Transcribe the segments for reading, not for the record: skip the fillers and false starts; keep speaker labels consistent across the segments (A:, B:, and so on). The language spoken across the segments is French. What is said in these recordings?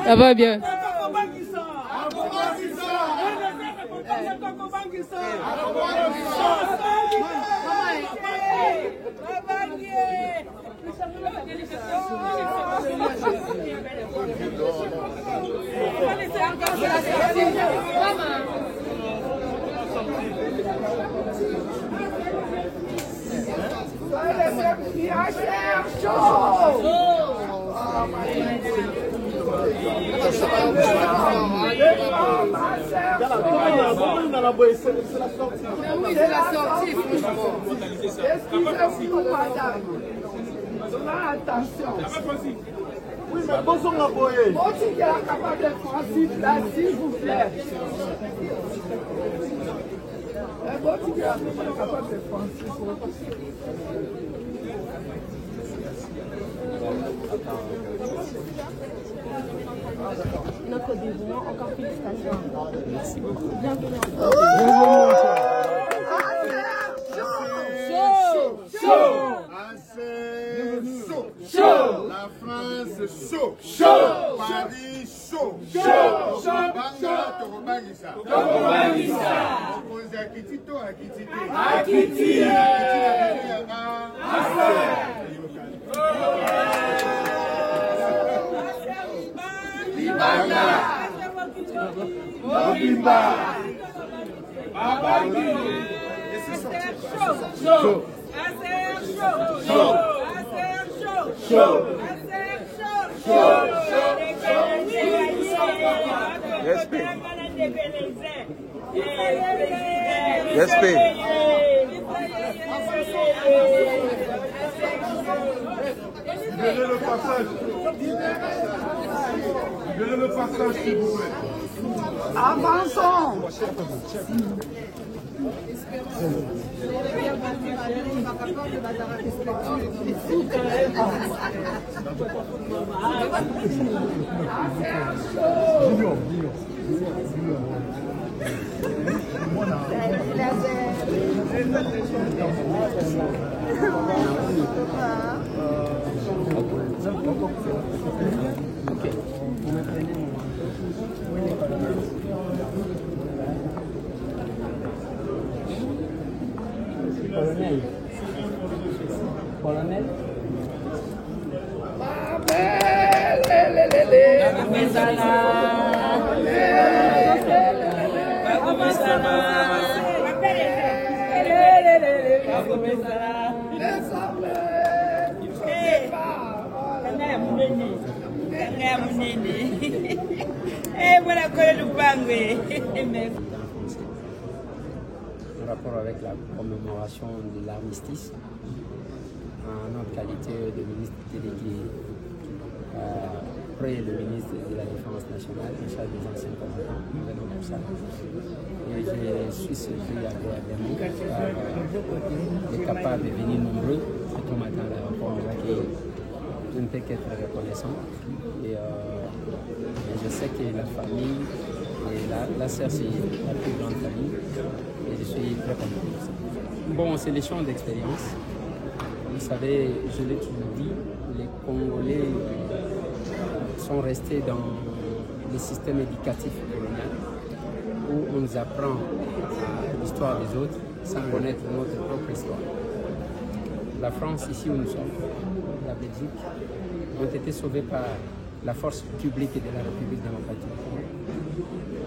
A: Ça va bien.
B: C'est la sortie, franchement. Excusez-vous, madame. Attention. Oui, mais bonjour, la boye. Bon, si elle est capable de Francis, là, s'il vous plaît. Bon, si elle est capable de Francis.
C: Notre dévouement, encore félicitations. Merci beaucoup. Bienvenue.
D: Chaud! La France chaud! Chaud! Paris chaud! Chaud! Banga Torobangisa! Torobangisa! Opposé à Kitito, à Kitité! À Kiti! Libanga! Mobimba! Babangui! Chaud! Chaud! Chaud! Respect. Respect. Libérez le passage. Libérez le passage, s'il vous plaît.
B: Avançons.
E: Colonel. En rapport avec la commémoration de l'armistice, en notre qualité de ministre délégué auprès le ministre de la Défense nationale, en charge des anciens combattants, nous venons pour ça. Et je suis surpris agréablement d'être capable de venir nombreux ce matin à l'aéroport. Je ne peux qu'être reconnaissant. Et je sais que la famille, et la sœur c'est la plus grande famille, et je suis très content de ça. Bon, c'est l'échange d'expérience. Vous savez, je l'ai toujours dit, les Congolais sont restés dans le système éducatif colonial où on nous apprend l'histoire des autres sans connaître notre propre histoire. La France, ici où nous sommes, la Belgique, ont été sauvés par la force publique de la République démocratique.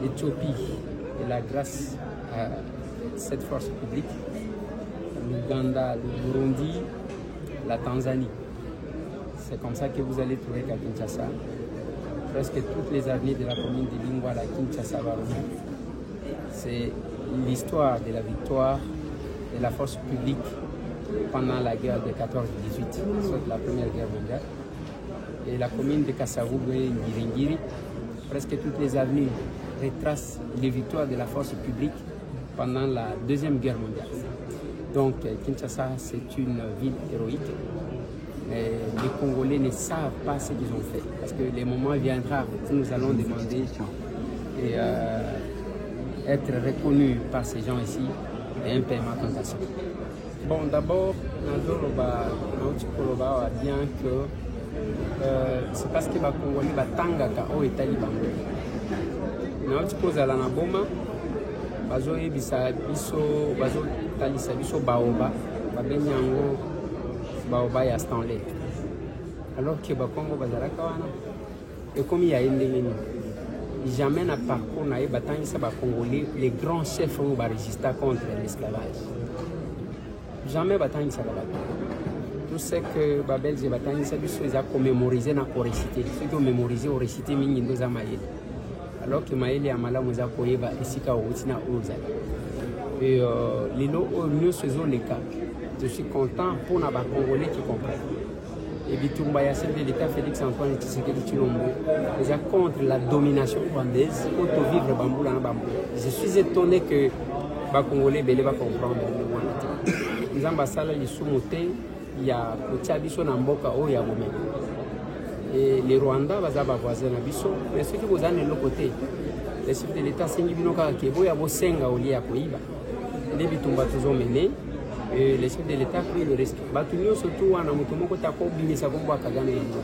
E: L'Éthiopie et la grâce à cette force publique, l'Ouganda, le Burundi, la Tanzanie. C'est comme ça que vous allez trouver qu'à Kinshasa, presque toutes les avenues de la commune de Lingwala, Kinshasa, c'est l'histoire de la victoire de la force publique pendant la guerre de 14-18, soit la première guerre mondiale. Et la commune de Kasavubu et Ngiringiri, presque toutes les avenues retracent les victoires de la force publique pendant la Deuxième Guerre mondiale. Donc Kinshasa, c'est une ville héroïque. Mais les Congolais ne savent pas ce qu'ils ont fait. Parce que le moment viendra où nous allons demander et être reconnus par ces gens ici et un paiement comme ça. Bon, d'abord, bien que c'est parce que les Congolais batangaka au Italie bango. Nauti kozala na boma bazo ebisa biso bazo talisa biso baoba babengi yango baoba ya Stanley. Alors que Bakongo bazalaka wana et comme il y a une jamais na parcours na batangisa ba Congolais les grands chefs ont résisté contre l'esclavage. Jamais batangisa ba tout ce que Babel et Batangisa ils ont commémorisé na récité. Ceux qui ont mémorisé ont récité mingi ndoza maïli. Alors que maïli amala moza koyeba esika outina ozali. Et lilo nous faisons les cas. Je suis content pour les Congolais qui comprennent. Et Bitumba Yassine de l'État Félix Antoine Tshisekedi Tshilombo, ils sont contre la domination rwandaise, auto vivre bambou na bambou. Je suis étonné que les Congolais ne vont comprendre le Rwanda. Nous avons basala les sous-motés. Il y a Kotiabiso Namboka au Yabomé. Et les Rwandais, ils ont voisin Nabiso. Mais ceux qui vous ont de l'autre côté, les chefs de l'État, c'est Nibinoka Kebo, il y a vos senga au lieu à Koiba. Les Bitumba tous ont mené. Et les chefs de l'État pris le risque. Batunio surtout, on a mutumo kota ko binisa kombo akagana yendo.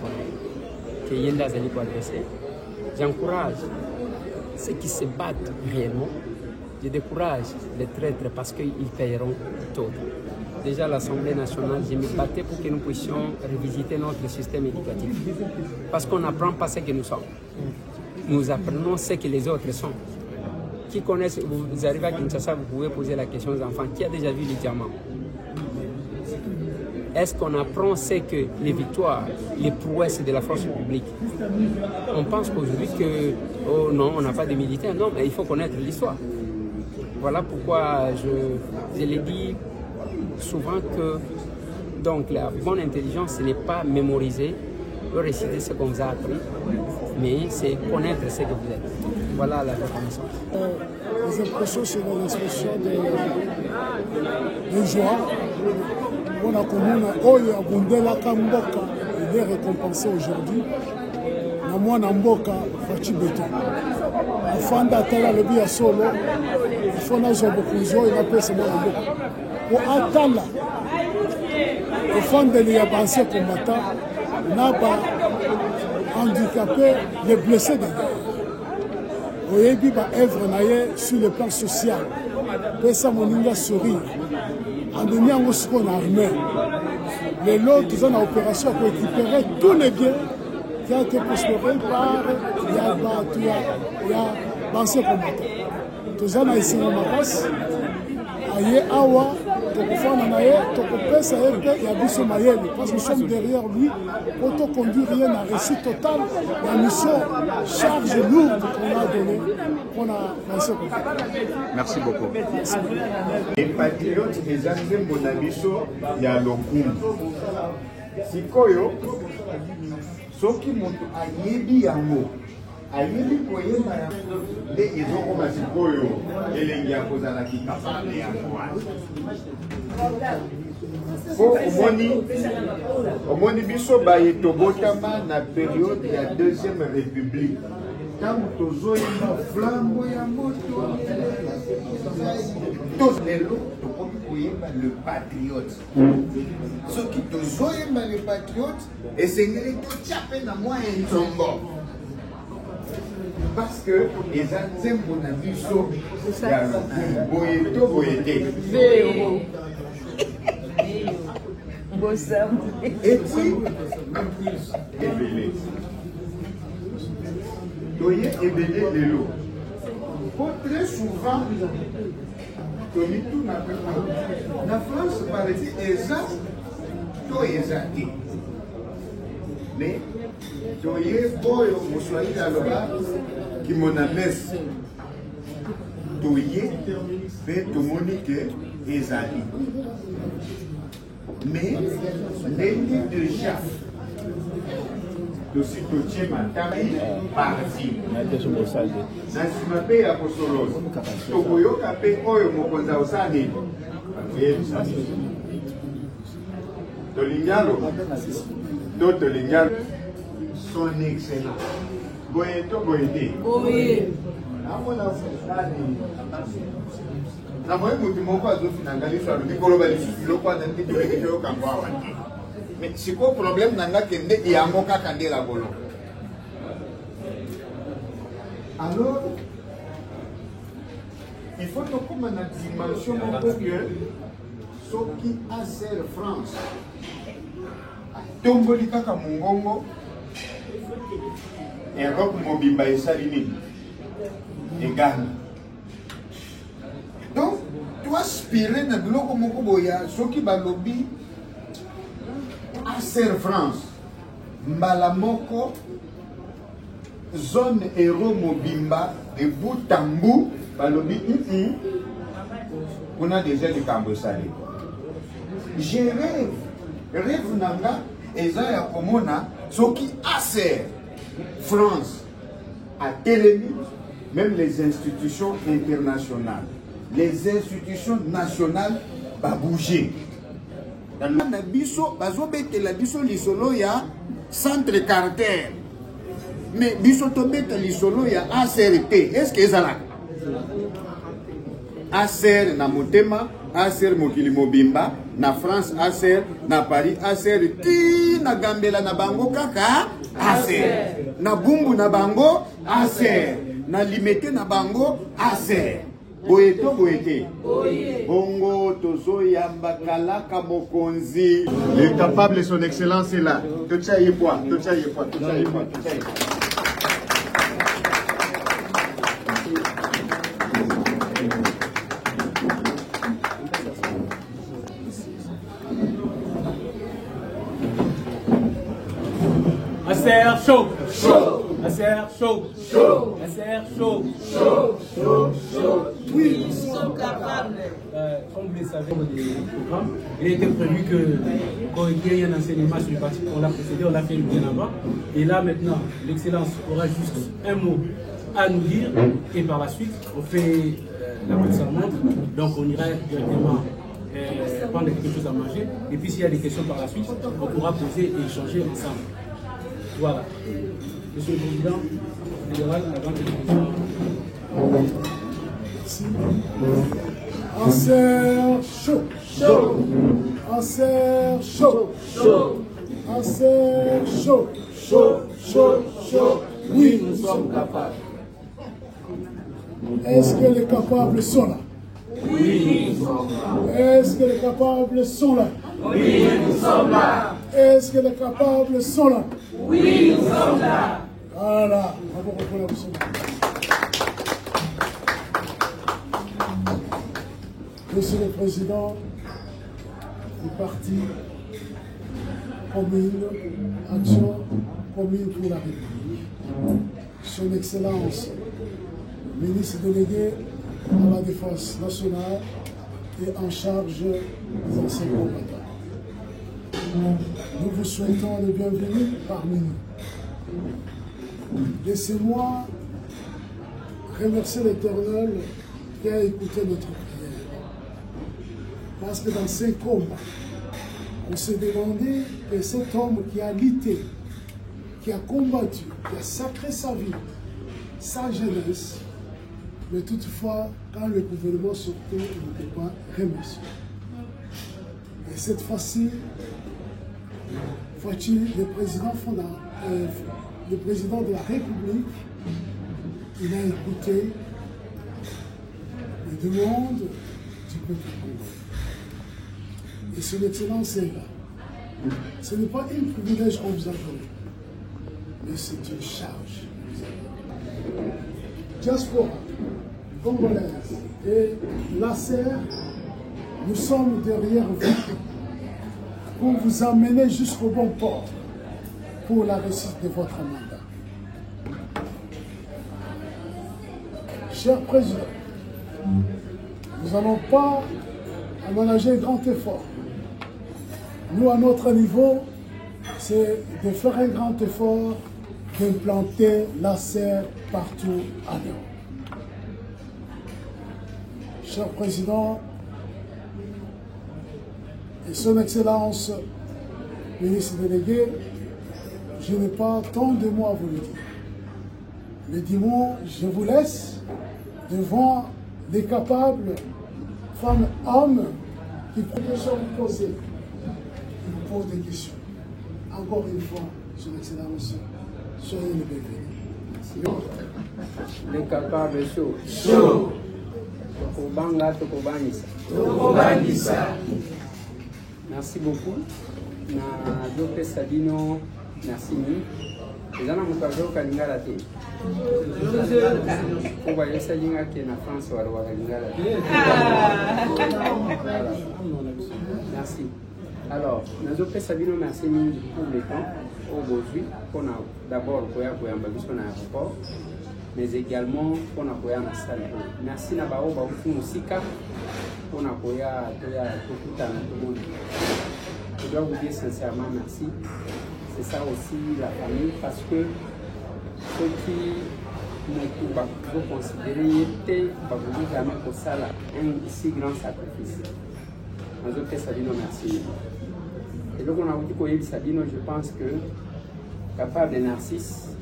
E: Que yenda zali ko adresser. J'encourage ceux qui se battent réellement. Je décourage les traîtres parce qu'ils paieront tôt. Déjà l'Assemblée nationale, je me battais pour que nous puissions revisiter notre système éducatif. Parce qu'on n'apprend pas ce que nous sommes. Nous apprenons ce que les autres sont. Qui connaissent, vous arrivez à Kinshasa, vous pouvez poser la question aux enfants, qui a déjà vu les diamants? Est-ce qu'on apprend ce que les victoires, les prouesses de la force publique? On pense qu'aujourd'hui que, oh non, on n'a pas de militaires. Non, mais il faut connaître l'histoire. Voilà pourquoi je l'ai dit souvent que donc, la bonne intelligence, ce n'est pas mémoriser, réciter ce qu'on vous a appris, mais c'est connaître ce que vous êtes. Voilà la reconnaissance.
B: Les impressions sur l'expression de joie. On a connu Oya Bundela Kamboka, il est récompensé aujourd'hui. Namwa Namboka Fachi Beto. Afanda Tala le Bia Solo, Fona Zobokuzo, il a passé mon Namboka. Pour Atala, le fond de l'Iabansé combattant, n'a pas handicapé les blessés de guerre. Oyebi ba œuvre naie sur le plan social. Pesa moninga sourire. En donnant un ce qu'on a armé. Les lots, ils ont une opération pour récupérer tous les biens qui ont été prospérés par Yabansé combattant. Tous en a ici en Maras. Aye Awa. Parce que nous sommes derrière lui pour conduire rien à récit total la mission charge lourde qu'on a donnée, qu'on a lancée.
D: Merci beaucoup.
A: Les patriotes des Anzem Bonabiso, il y a l'Okum. Sikoyo, Soki Moto Ayebi Yango. Ayebi Koyema de Ezoko Sikoyo, Elengia Kozala Kitapa de Yango. Pour Omoni Biso Baye Tobotama na période de la Deuxième République. Quand Tozo est flambeau ya moto, le patriote. Ceux qui Tozo est le patriote, et c'est que tu as à moi un tombeau. Parce que les Anzem Bonabiso, il y a le Boyeto Boyete. Et puis, Ebélé. Doye Ebélé les lots. Très souvent, la France paraît exact, tout exact. Mais, Doye Boy, vous soyez à l'oral, qui m'en a laissé. Doye, fait tout le monde que ezali. Mais l'ennemi déjà aussi totie matami parti. Na nsima mpe ya kosoloza tokoyoka mpe oyo mokonzi azosala nini akoyebisa tolingalo to tolingalo son excellence boye to boye te namona fulani na moye mutu moko azofina liso alobi koloba lisusu biloko wana nde toleki toyokango awa te mais sikoyo problème na nga kende yango kaka nde labolo. Alors il faut tokoma na dimension moko que soki aser France tomboli kaka mongongo Europe mobimba esali nini egana. Donc tu aspires na biloko moko boya soki balobi aser France mbala moko zone euro mobimba de bout en bout balobi on a déjà des camps salés. Je rêve nanga eza ya komona soki aser France a télémis même les institutions internationales, les institutions nationales va bouger. Dans le biso bazobete la biso lisolo ya centre Carter. Mais biso tobeta lisolo ya ACRT. Est-ce que ezala ACR na motema, ACR mokili mobimba, na France ACR, na Paris ACR, ti na gambela na bango kaka ACR, na bumbu na bango ACR, na limete na bango ACR. Boyeto boyete bongo tozo yamba kalaka mokonzi. Le capable son excellence est là. Tocha yepwa, tocha yepwa, tocha yepwa, tocha yepwa.
F: ACR chaud, chaud. ACR chaud, chaud. ACR chaud, chaud, chaud, chaud. Oui, nous sommes capables. Comme vous le savez, des programmes, il était prévu que quand il y ait un enseignement sur le parti qu'on l'a précédé, on l'a fait bien avant. Et là maintenant, l'excellence aura juste un mot à nous dire. Et par la suite, on fait la petite sermente. Donc on ira directement prendre quelque chose à manger. Et puis s'il y a des questions par la suite, on pourra poser et échanger ensemble. Voilà. Monsieur le Président fédéral, la grande télévision.
B: Merci. ACR chaud. Chaud. ACR chaud. Chaud. ACR chaud. Chaud. Chaud. Chaud. Oui, nous sommes capables. Est-ce que les capables sont là?
F: Oui, nous sommes là.
B: Est-ce que les capables sont là?
F: Oui, nous sommes là.
B: Est-ce que les capables sont là?
F: Oui, nous sommes là.
B: Voilà. Bravo pour la mission. Monsieur le Président du parti commune, Action commune pour la République, Son Excellence, ministre délégué à la Défense nationale et en charge des anciens combattants. Nous vous souhaitons le bienvenu parmi nous. Laissez-moi remercier l'Éternel qui a écouté notre prière. Parce que dans ces combats, on s'est demandé que cet homme qui a lutté, qui a combattu, qui a sacré sa vie, sa jeunesse, mais toutefois, quand le gouvernement sortait, il n'était pas remercié. Et cette fois-ci, le président de la République, il a écouté les demandes du peuple congolais. Et son excellence est là. Ce n'est pas un privilège qu'on vous a donné, mais c'est une charge. Diaspora congolaise et l'ACR, nous sommes derrière vous pour vous amener jusqu'au bon port pour la réussite de votre mandat. Cher Président, nous n'allons pas à ménager un grand effort. Nous, à notre niveau, c'est de faire un grand effort d'implanter l'ACER partout en Europe. Cher Président et Son Excellence, ministre délégué, je n'ai pas tant de mots à vous le dire. Les 10 mots, je vous laisse devant des capables femmes, hommes qui vous poser. Ils vous posent des questions. Encore une fois, Son Excellence, soyez les bienvenus.
E: Les capables chauds. Chaud. Tokobanga, tokobanisa. Tokobanisa. Merci beaucoup. Na Dr. Sabino, merci. Les gens ont parlé au Kalingala. On va essayer de na France ou à Kalingala. Merci. Alors, Dr. Sabino, merci pour le temps. Aujourd'hui, on a d'abord pour l'aéroport, mais également pour la salle. Merci à Bao Musika pour tout le monde. Je dois vous dire sincèrement merci. C'est ça aussi la famille, parce que ceux qui ne peuvent pas considérer que jamais pour ça un si grand sacrifice. Dr. Sabino, merci. Et donc on a dit que Sabino, je pense que capable de Narcisse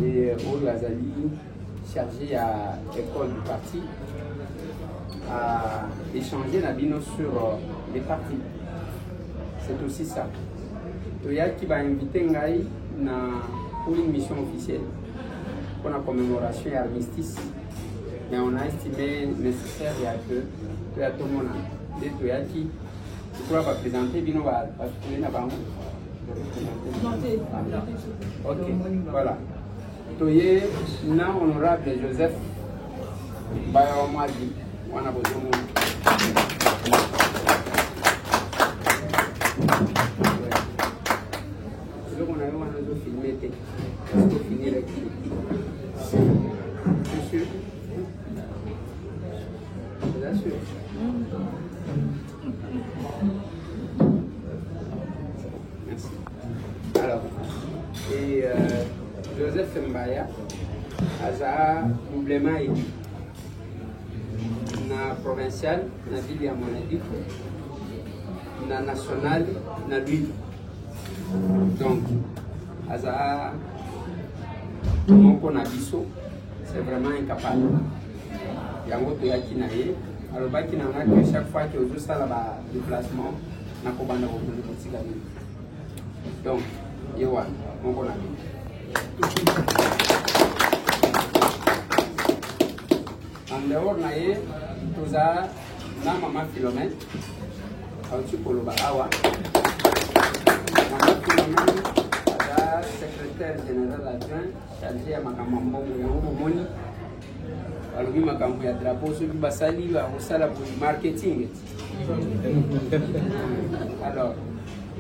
E: et Olazali chargé à l'école du parti à échanger Nabino sur les partis. C'est aussi ça. Il y a qui va inviter Ngai pour une mission officielle pour la commémoration et armistice. Mais on a estimé nécessaire que tout le monde a qui je crois présenter Bino va trouver la banque. Ok, voilà. Toye, na honorable Joseph Bayomadi, on a besoin de on a eu un filmé, pour finir avec monsieur. Bien sûr. Merci. Alors, et Joseph Mbaya a doublement élu. Na provincial, na ville à Monadi, na national, na lui. Donc, Aza Moko Nabiso, c'est vraiment incapable. Yango Toyaki Naye. Alors, Baki Nanga, que chaque fois que je fais le déplacement, na Kobana Rokundi Kotigami. Donc, Yewa, Moko Nabi. En dehors, Naye, Toza, na Maman Philomène, Autu Koloba Awa. Maman Philomène, secrétaire général adjoint, chargé à Makamambo, Moni. Alors, il m'a dit que drapeau sur le Bassali va au marketing. Alors,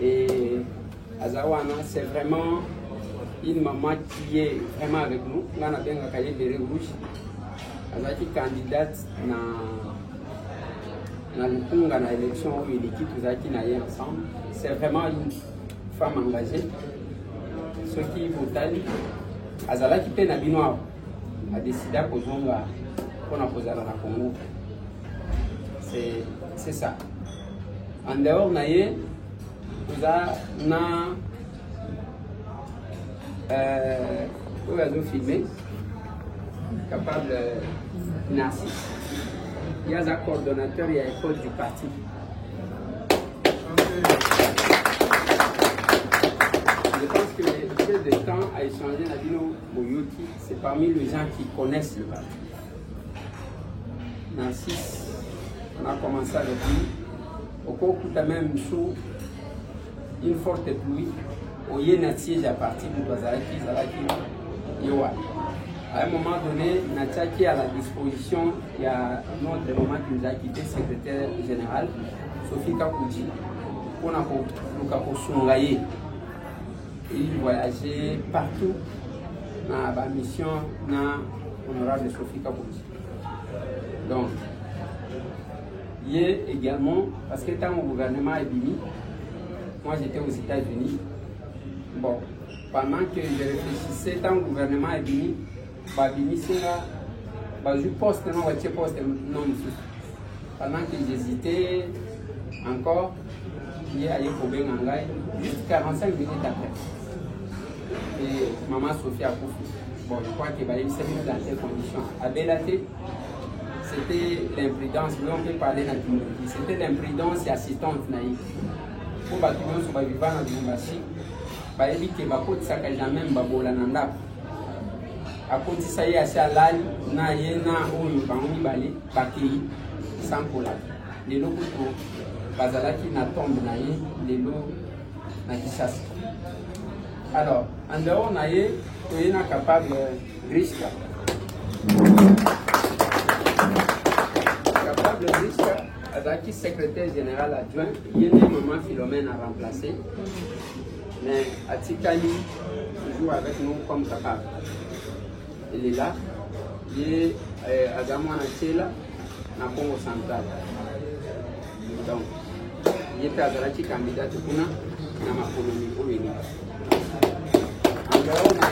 E: et Azawana, c'est vraiment une maman qui est vraiment avec nous. Là, on a bien un cahier de rouge. Azaki candidate dans l'élection où il est qui tous qui n'a ensemble. C'est vraiment une femme engagée. Ceux qui votent, Azala qui peine à Binois a décidé à poser pour poser dans la Congo. C'est ça. En dehors, Naye, nous avons filmé, capable Narcisse. Il y a un coordonnateur, il y a l'école du parti. Je pense que le fait de temps à échanger Nabino Moyoti, c'est parmi les gens qui connaissent le parti. Narcisse, on a commencé avec lui. Au cours de même sous une forte pluie, au Yénatier à partir de Bazaraki, Zalaki, Yowa. À un moment donné, Natchaki à la disposition, il y a notre moment qui nous a quitté, secrétaire général, Sophie Kakouji, pour nous Sungaye. Il voyageait partout dans la mission de l'honorable Sophie Kakouji. Donc, Il y a également, parce que quand mon gouvernement est venu, moi j'étais aux États-Unis. Bon, pendant que je réfléchissais, quand le gouvernement est venu, je poste non, pendant que j'hésitais encore, il y a juste 45 minutes après. Et maman Sophie a coupé. Bon, je crois qu'il va y avoir dans ces conditions. À Bélaté, c'était l'imprudence, on peut parler d'antimologie, c'était l'imprudence et assistante naïve. Pour que nous soyons vivants dans le Mbashi, il y a des gens qui jamais babola à côté ça y est assez à l'âge na yena oyo bango mibale bakei sans problème les locaux bazalaki na tombe na ye lelo na kisasa. Alors en dehors na ye toyena capable Riska azalaki secrétaire général adjoint yene maman Philomène a remplacé mais Atikali toujours avec nous comme capable. Il est là, il est à Gamouanachela, dans le Congo central. Donc, il est à Zalaki candidat pour dans ma colonie au Bénin. En dehors, on a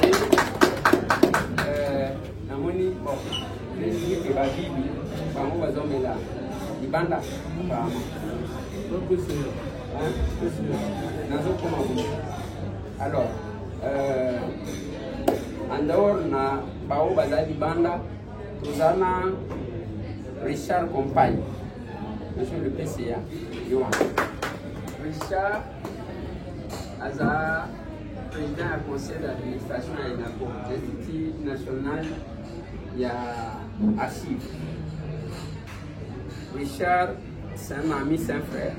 E: dit, bon, les gens qui va vivre, on va zommer là, ils bandent apparemment. Alors, en dehors na bao bazali banda tozana Richard Compagne monsieur le PCA Yohan Richard aza président du conseil d'administration à l'INACO, l'Institut national ya archives. Richard c'est un ami, c'est un frère.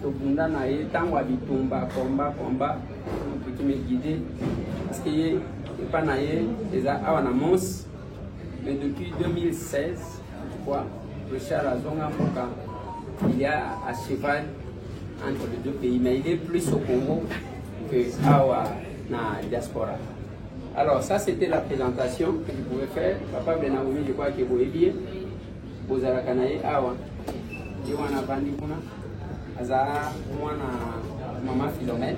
E: Tobunda na ye tango abitumba combat qui me guider parce que il pas naïe déjà à Mons mais depuis 2016 je crois Richard Azonga Moka il y a à cheval entre les deux pays mais il est plus au Congo que à la diaspora. Alors ça c'était la présentation que je pouvais faire. Papa Benaoumi je crois que vous voyez bien vous avez canaille awa je wana bandi kuna aza mwana maman Philomène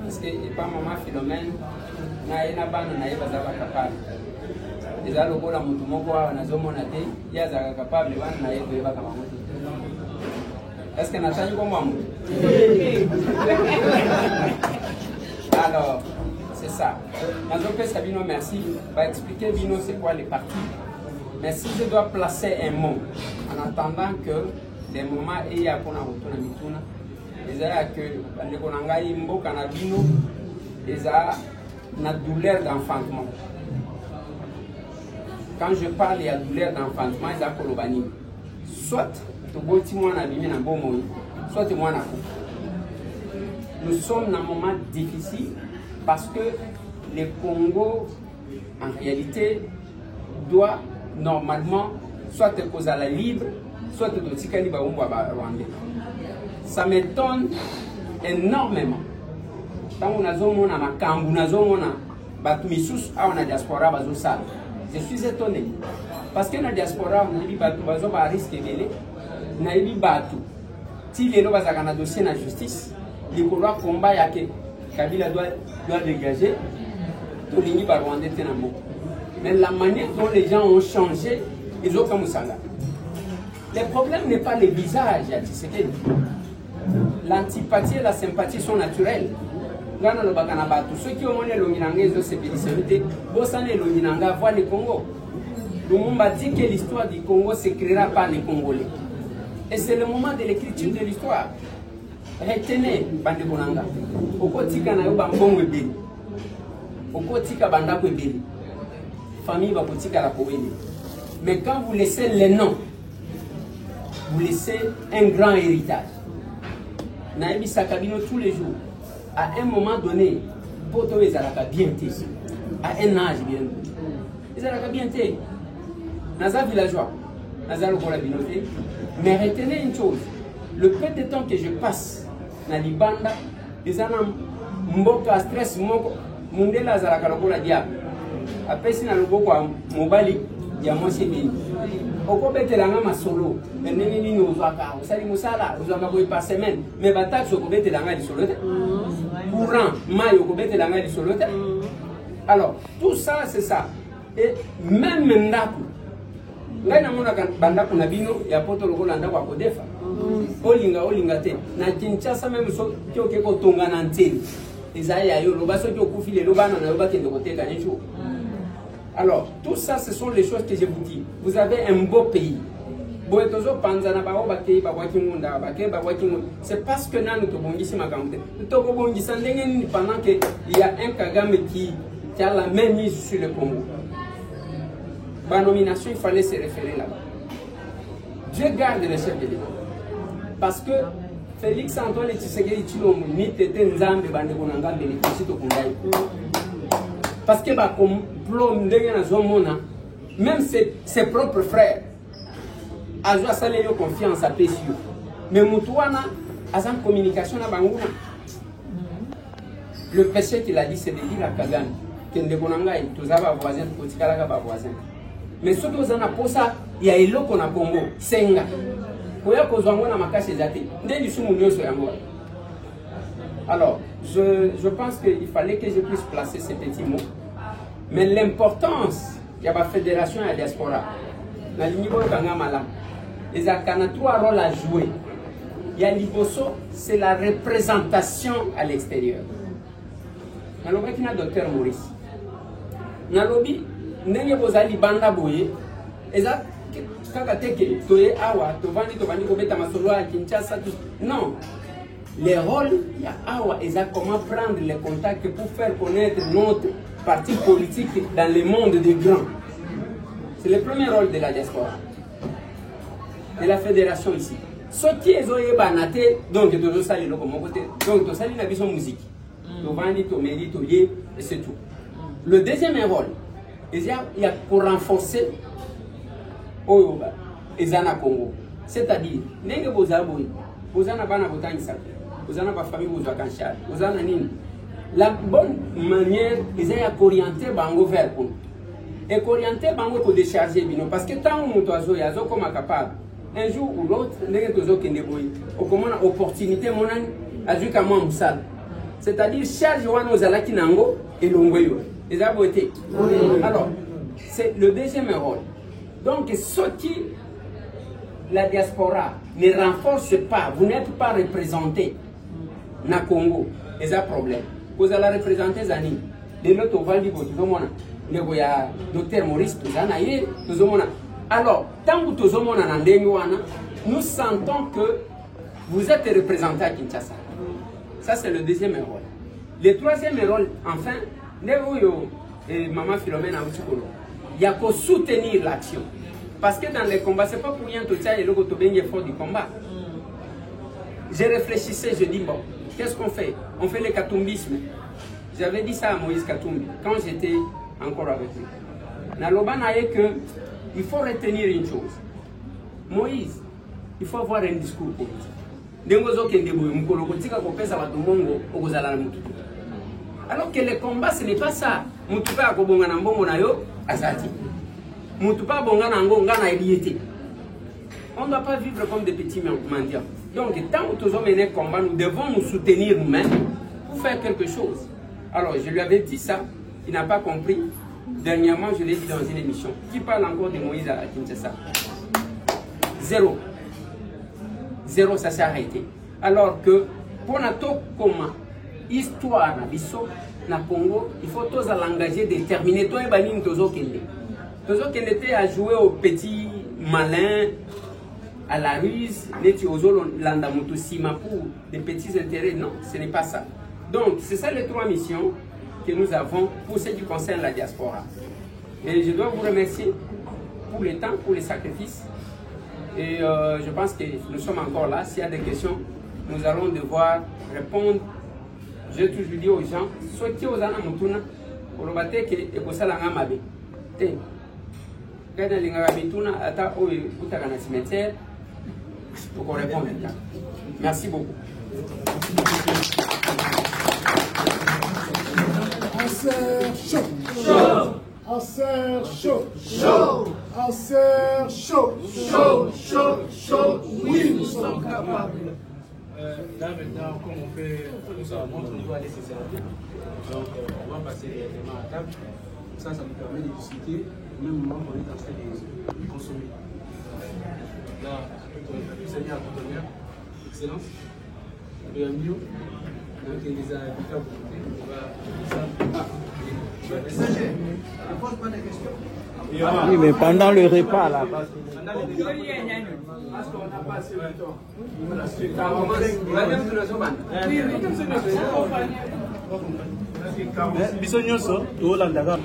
E: parce que et pas maman Philomène na ina bana na yeba za capable eza lokola mutu moko wa nazomona te ya za capable wana na yeba kama mutu est-ce que natani comme moi alors c'est ça Nazope Sabino merci va expliquer Bino c'est quoi les partis mais si je dois placer un mot en attendant que les moments et ya kona retourna mituna eza que ndeko nangai mboka na bino eza na douleur d'enfantement. Quand je parle de douleur d'enfantement, eza kolobani soit to boti mwana bimi na bomoi soit mwana ko. Nous sommes dans un moment difficile parce que le Congo en réalité doit normalement soit cause à la libre soit de Tikali Baumba Rwandais. Ça m'étonne énormément. Quand on a zomona makambu na zomona batumisus a na diaspora bazosala. Je suis étonné parce que na diaspora on dit batu bazo ba risque belé na ibi batu ti lelo bazaka na dossier na justice likolo combat yake Kabila doit dégager to lingi ba Rwandais tena moko. Mais la manière dont les gens ont changé ils ont comme ça. Le problème n'est pas le visage, l'antipathie et la sympathie sont naturelles. Ceux qui ont le Minanga, ils ont ces spécialités. Minanga voient le Congo. Le monde a dit que l'histoire du Congo s'écrira par les Congolais. Et c'est le moment de l'écriture de l'histoire. Retenez, Bande Bonanga. Okotika na yoba mbongo ebeli. Okotika bandako ebeli. Famille va kotika la koweli. Mais quand vous laissez les noms, vous laissez un grand héritage. Naïbi Sakabino tous les jours. À un moment donné, Poto ezalaka bien té. À un âge bien. Ezalaka bien té. Naza villageois, Naza lokola binoté. Mais retenez une chose, le peu de temps que je passe na Libanda, les anam mboka stress moko, mundela azalaka lokola diable. Après si na loboko mobali ya mosi bini. okobetelanga masolo ndenge nini ozwaka osali mosala ozwaka boye par semaine mais bataxe okobetelanga lisolo te courant mai okobetelanga lisolo te. Alors tout ça c'est ça. Et même ndako ngai namonaka bandako na bino ya poto lokola ndako akodefa olinga te na Kinshasa même soki oke kotonga na nteli ezali ya yo loba soki okufi lelo bana na yo bakende koteka un jour. Alors tout ça ce sont les choses que je vous dis. Vous avez un beau pays. C'est parce que pendant qu'il y a un Kagame qui a la main mise sur le Congo. Par nomination, il fallait se référer là-bas. Dieu garde le chef de l'État. Parce que Félix Antoine Tshisekedi Tshilombo ni tete nzambe bande konanga bénéficie to kondai. Parce que ba complot ndenge na zomona même ses propres frères Azo asale yo confiance à Pesio. Mais Moutouana a une communication na banguna. Le péché qu'il a dit c'est de dire à Kagame que Ndekonangai tous aba voisin kotikala ba voisin. Mais surtout aux anaposa il y a eloko na Congo senga. Koya kozwango na makasi zate. Nde lisumu nyoso yango. Alors, je pense qu'il fallait que je puisse placer ces petits mots. Mais l'importance, il y a la fédération et la diaspora. Dans l'Union Kangama, il y a 3 rôles à jouer. Il y a l'Iboso, c'est la représentation à l'extérieur. Dans le cas de Dr Maurice, dans le lobby, il y a des banda boye, et ça, non. Les rôles, il y a Awa et ça comment prendre les contacts pour faire connaître notre parti politique dans le monde des grands. C'est le premier rôle de la diaspora, de la fédération ici. Ce qui est banate, donc de ça le côté, donc de ça la vision musique. To vandi, to mérite, to yé, et c'est tout. Le deuxième rôle, il y a pour renforcer Oyoba et Zana Congo. C'est-à-dire, n'est-ce pas vous avez bana botani sa vous avez pas famille vous avez kanchal vous avez nini la bonne manière ils ont orienté bango vers pour et orienter bango pour décharger bino parce que tant moto azo yazo comme capable un jour ou l'autre ndenge tozo kende boy o comment opportunité monani azuka moi musala c'est-à-dire charge wana ozalaki nango et longweyo les a beauté alors c'est le deuxième rôle donc ce qui la diaspora ne renforce pas, vous n'êtes pas représenté dans le Congo, c'est un problème. Vous allez représenter Zani. De l'autre, on va dire que vous avez Dr Maurice, alors, tant que vous avez nous sentons que vous êtes représenté à Kinshasa. Ça, c'est le deuxième rôle. Le troisième rôle, enfin, Maman Philomène il y a qu'à soutenir l'action. Parce que dans les combats, ce n'est pas pour rien que tu as le fort du combat. Je réfléchissais, je dis, bon, qu'est-ce qu'on fait? On fait le katumbisme. J'avais dit ça à Moïse Katumbi, quand j'étais encore avec lui. Il faut retenir une chose. Moïse, il faut avoir un discours politique. Alors que le combat, ce n'est pas ça. On ne doit pas vivre comme des petits mendiants. Donc, tant que nous avons mené le combat, nous devons nous soutenir nous-mêmes pour faire quelque chose. Alors, je lui avais dit ça, il n'a pas compris. Dernièrement, je l'ai dit dans une émission. Qui parle encore de Moïse à Kinshasa? Zéro. Zéro, ça s'est arrêté. Alors que, pour notre comment, histoire, na Congo, il faut tous l'engager, déterminer. Toi, il y a tous qui étaient à jouer au petit malin, à la ruse, des petits intérêts. Non, ce n'est pas ça. Donc, c'est ça les 3 missions que nous avons pour ce qui concerne la diaspora. Et je dois vous remercier pour le temps, pour les sacrifices. Et je pense que nous sommes encore là. S'il y a des questions, nous allons devoir répondre. Je toujours dis aux gens, ceux qui ont pour le battre, et pour ça, quand on a cimetière, pour qu'on réponde maintenant. Merci beaucoup.
B: Chaud. Acer chaud.
F: Chaud, chaud, chaud, oui, nous sommes capables. Là maintenant, comme on fait tout ça, on doit laisser ça. Donc on va passer les mains à table. Ça nous permet de discuter au même moment qu'on est en train de consommer. Là, le Seigneur à votre honneur, Excellence, bienvenue. Donc il les a invités à volonté. On va messager, ne pose pas de questions.
E: Oui, mais pendant le repas là.
F: Parce qu'on n'a pas assez de temps.
G: biso nyonso tolandaka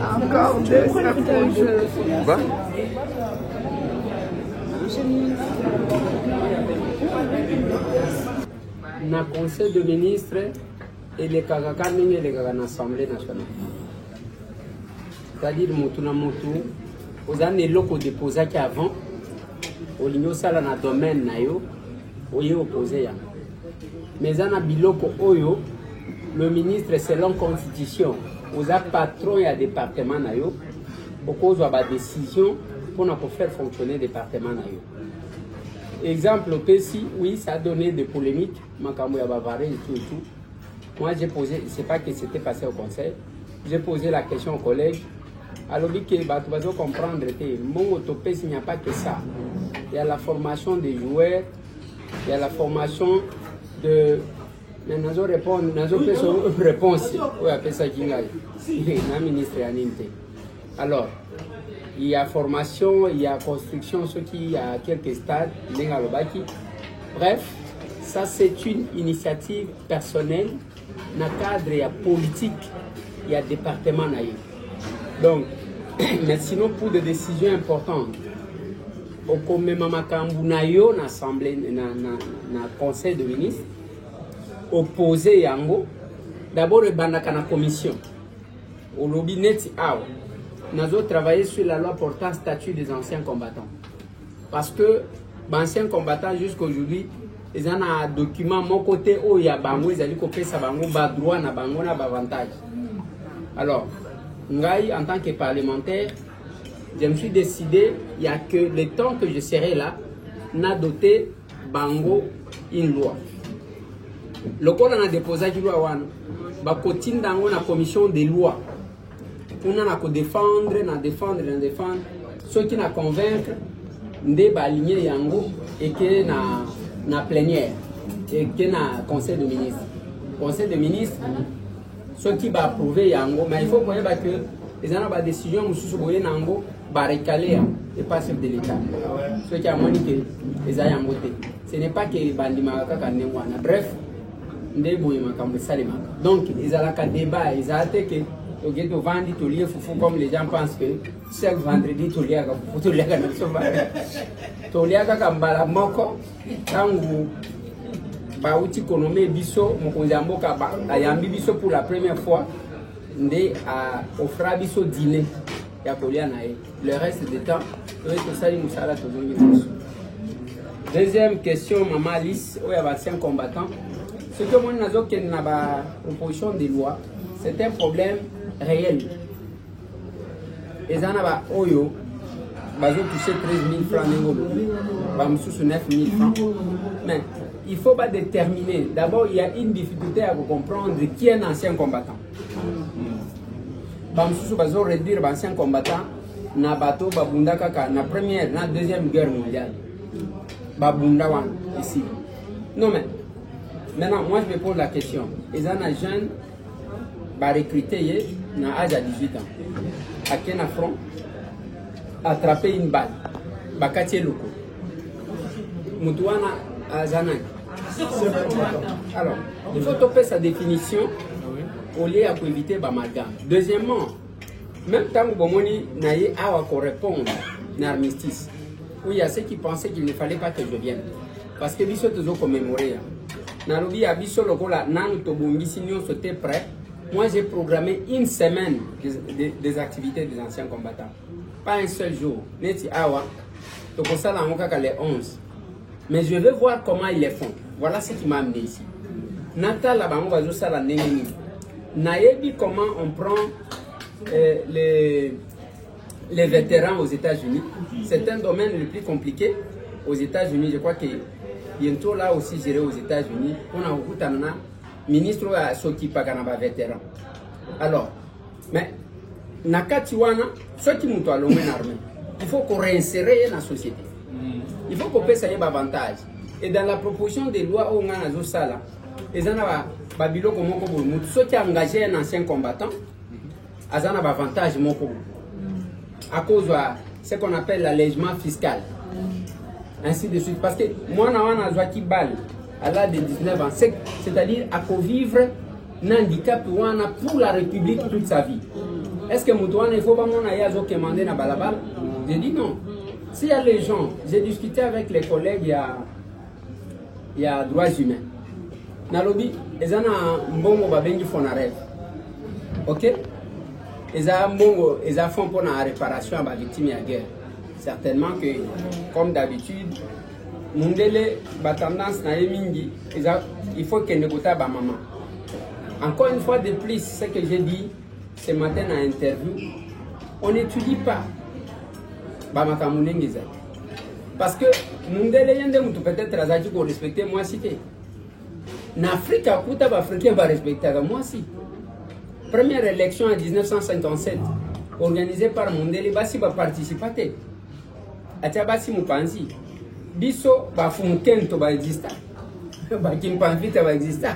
C: Encore deux approches.
D: Va?
E: Na conseil de ministres et les kakakaming et les l'Assemblée nationale. C'est-à-dire Moutouna Moutou, aux années locaux déposés qu'avant, au ligno sala na domaine na yo, oye opposé ya. Mais en biloko oyo, le ministre selon constitution, aux patrons et à département na yo, au cause de la décision pour faire fonctionner le département na yo. Exemple au PSI, oui, ça a donné des polémiques, Makamou ya Bavaré et tout et tout. Moi j'ai posé, c'est pas que c'était passé au conseil, j'ai posé la question aux collègues. Alors que tu vas comprendre que mon autopsie, il n'y a pas que ça. Il y a la formation des joueurs, il y a la formation de... Mais nous allons répondre, nous allons réponse. Oui, après ça, la ministre est. Alors, il y a formation, il y a construction, ce qui a quelques stades, bref, ça c'est une initiative personnelle, dans le cadre il y a politique, il y a département. Donc, mais sinon pour des décisions importantes, au Makambunayo, dans l'Assemblée, dans le Conseil de ministres, opposé Yango, d'abord il y a une commission. Au lobby net, nous avons travaillé sur la loi portant statut des anciens combattants. Parce que les anciens combattants, jusqu'à aujourd'hui, ils ont un document, mon côté, où il y a bango, ils ont dit ça bango, droit, na bango, na avantage. Alors, Ngaï, en tant que parlementaire, je me suis décidé, il n'y a que le temps que je serai là, n'a doté bango une loi. Le code a déposé une loi, il y a une commission des lois. Pour nous défendre, ceux qui nous convaincre, nous aligner yango et que na plénière et que na conseil de ministres. Conseil de ministres, ceux qui vont approuver yango, mais il faut que les gens ont des décisions yango va recaler et pas chef de l'État. Ceux qui ont dit que les gens ont voté. Ce n'est pas que les bandits bref, donc ils ont un débat, ils ont été que comme les gens pensent que chaque vendredi tu lis moko tangu bauti konome biso mokonzi mboka ayambi biso pour la première fois nde a offra biso dîner ya kolia na ye le reste du temps to ça musala tozongi biso Deuxième question, Maman Alice, où il y a 5 combattants. Ce que moi, je dis dans la proposition de loi, c'est un problème réel. Et ça, ils ont touché 13 000 francs, ils ont 9 000 francs. Mais il ne faut pas déterminer. D'abord, il y a une difficulté à comprendre qui est un ancien combattant. Ils ont réduit les anciens combattants dans la première, dans la deuxième guerre mondiale. Ici. Non, mais maintenant, moi je me pose la question. Les jeunes recrutés à l'âge de 18 ans. À quel front attraper une balle. Bakati loko. Moutouana à Zanak. Alors, il faut topper sa définition au lieu pour éviter l'amalgame. Deuxièmement, même tant que Bomoni n'a pas répondre à l'armistice, où il y a ceux qui pensaient qu'il ne fallait pas que je vienne. Parce que Bissot ont commémoré. Narobi a Bissot Lokola, Nan Tobungi Signon c'était prêt. Moi j'ai programmé une semaine des activités des anciens combattants. Pas un seul jour. Neti Awa, Tokosa la Mokaka les 11. Mais je veux voir comment ils les font. Voilà ce qui m'a amené ici. Nata la Bango Bazosa la Nénéni. Naïbi comment on prend les vétérans aux États-Unis. C'est un domaine le plus compliqué aux États-Unis. Je crois que bientôt là aussi j'irai aux États-Unis. On a beaucoup de ministres qui sont pas vétérans. Alors, mais Nakatiwana, ceux qui m'ont armé, il faut qu'on réinsère dans la société. Il faut qu'on paye un avantage. Et dans la proposition des lois, on a un sala. Les gens Babilo comme ceux qui ont engagé un ancien combattant, ils ont un avantage à cause de ce qu'on appelle l'allègement fiscal. Ainsi de suite. Parce que moi, je suis balle à l'âge de 19 ans, c'est-à-dire à vivre un handicap pour la République toute sa vie. Est-ce que Moutouane, il faut pas demander à Balabal? J'ai dit non. S'il y a les gens, j'ai discuté avec les collègues, il y a droits humains. Nalobi, ils ont un bon babengi font un rêve. Ok? Ils ont fait pour la réparation à la victime de la guerre. Certainement que, comme d'habitude, Mundele, la tendance, il faut qu'elle ne goûte pas maman. Encore une fois de plus, ce que j'ai dit ce matin dans l'interview, on n'étudie pas. Parce que Mundele, peut-être pour respecter moi cité. En Afrique, les Africains vont respecter moi aussi. Première élection en 1957, organisée par Mundele, Bassi va participer. Atiabasi Mupanzi. Biso, Bafumkento va exister. Bakimpanvita va exister.